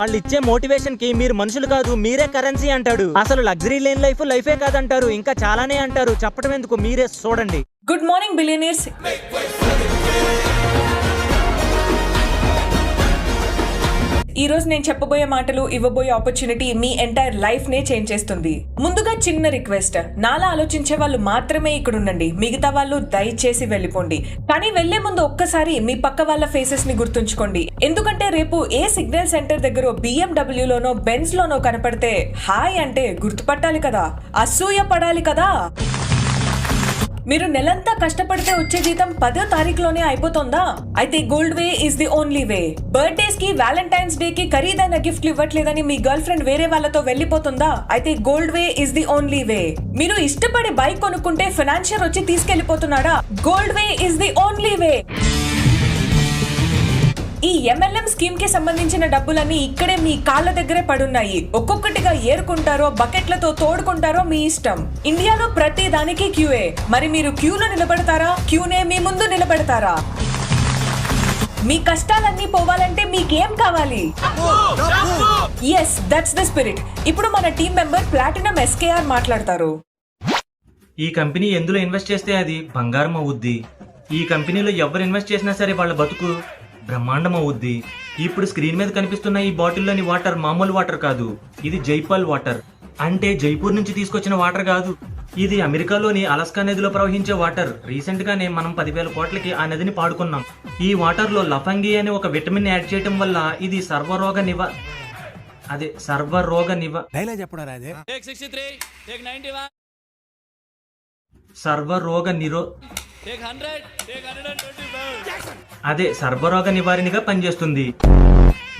వాళ్ళు ఇచ్చే మోటివేషన్ కి మీరు మనుషులు కాదు మీరే కరెన్సీ అంటాడు. అసలు లగ్జరీ లేని లైఫ్ లైఫే కాదంటారు, ఇంకా చాలానే అంటారు. చెప్పడం ఎందుకు, మీరే చూడండి. Good morning billionaires. ఈ రోజు నేను చెప్పబోయే మాటలు, ఇవ్వబోయే ఆపర్చునిటీ మీ ఎంటైర్ లైఫ్ నే చేంజ్ చేస్తుంది. ముందుగా చిన్న రిక్వెస్ట్, నాలా ఆలోచించే వాళ్ళు మాత్రమే ఇక్కడ ఉండండి, మిగతా వాళ్ళు దయచేసి వెళ్ళిపోండి. కానీ వెళ్లే ముందు ఒక్కసారి మీ పక్క వాళ్ళ ఫేసెస్ ని గుర్తుంచుకోండి. ఎందుకంటే రేపు ఏ సిగ్నల్ సెంటర్ దగ్గర BMW లోనో బెంజ్ లోనో కనపడితే హాయ్ అంటే గుర్తుపట్టాలి కదా, అసూయ పడాలి కదా. మీరు నెలంతా కష్టపడితే వచ్చే జీతం 10వ తారీఖులోనే అయిపోతుందా? అయితే gold way is the only way. Birthdays కి, వ్యాలంటైన్స్ డే కి ఖరీదైన గిఫ్ట్లు ఇవ్వట్లేదని మీ గర్ల్ ఫ్రెండ్ వేరే వాళ్ళతో వెళ్లిపోతుందా? అయితే gold way is the only way. మీరు ఇష్టపడి బైక్ కొనుక్కుంటే ఫైనాన్షియర్ వచ్చి తీసుకెళ్లిపోతున్నాడా? Gold way is the only way. ఈ MLM స్కీమ్ కి సంబంధించిన డబ్బులన్నీ ఇక్కడే మీ కాళ్ళ దగ్గరే పడున్నాయి. ఒక్కొక్కటిగా ఏరుకుంటారో బకెట్లతో తోడుకుంటారో మీ ఇష్టం. ఇండియాలో ప్రతి దానికి క్యూఏ. మరి మీరు క్యూలో నిలబడతారా, క్యూనే మీ ముందు నిలబడతారా? మీ కష్టాలన్నీ పోవాలంటే మీకేం కావాలి? Yes, that's the spirit. ఇప్పుడు మన టీం మెంబర్ ప్లాటినం SKR మాట్లాడతారు. ఈ కంపెనీ ఎందులో ఇన్వెస్ట్ చేస్తే అది బంగారం అవుద్ది. ఈ కంపెనీలో ఎవరు ఇన్వెస్ట్ చేసినా సరే వాళ్ళ బతుకు బ్రహ్మాండం అవుద్ది. ఇప్పుడు స్క్రీన్ మీద కనిపిస్తున్న ఈ బాటిల్లోని వాటర్ మామూలు వాటర్ కాదు, ఇది జైపాల్ వాటర్. అంటే జైపూర్ నుంచి తీసుకొచ్చిన వాటర్ కాదు, ఇది అమెరికాలోని అలస్కా నదిలో ప్రవహించే వాటర్. రీసెంట్ గానే మనం 10,000 కోట్లకి ఆ నదిని పాడుకున్నాం. ఈ వాటర్ లో లఫంగి అనే ఒక విటమిన్ యాడ్ చేయడం వల్ల ఇది సర్వరోగ సర్వరోగ నివారణగా పనిచేస్తుంది.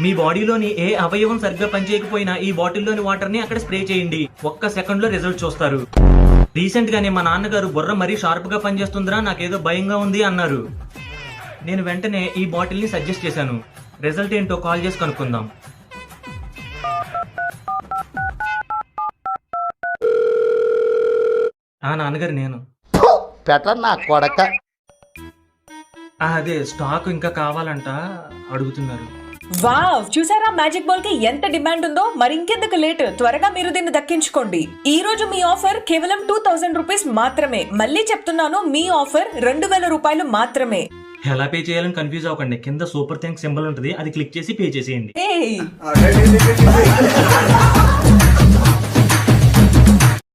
మీ బాడీలోని ఏ అవయవం సరిగ్గా పనిచేయకపోయినా ఈ బాటిల్లోని వాటర్ ని అక్కడ స్ప్రే చేయండి, ఒక్క సెకండ్ లో రిజల్ట్ చూస్తారు. రీసెంట్ గానే మా నాన్నగారు బుర్ర మరీ షార్ప్ గా పనిచేస్తుందిరా, నాకేదో భయంగా ఉంది అన్నారు. నేను వెంటనే ఈ బాటిల్ ని సజెస్ట్ చేశాను. రిజల్ట్ ఏంటో కాల్ చేసి కనుక్కుందాం. నాన్నగారు నేను అదే స్టాక్ ఇంకా కావాలంట అడుగుతున్నారు. వావ్, చూసారా మ్యాజిక్ బాల్ కి ఎంత డిమాండ్ ఉందో. మరి ఇంకెందుకు లేట్, త్వరగా మీరు దీన్ని దక్కించుకోండి. ఈ రోజు మీ ఆఫర్ కేవలం 2000 రూపీస్ మాత్రమే. మళ్ళీ చెప్తున్నాను, మీ ఆఫర్ 2000 రూపాయలు మాత్రమే. ఎలా పే చేయాలని కన్ఫ్యూజ్ అవ్వకండి, కింద సూపర్ థ్యాంక్స్ సింబల్ ఉంటుంది, అది క్లిక్ చేసి పే చేసేయండి.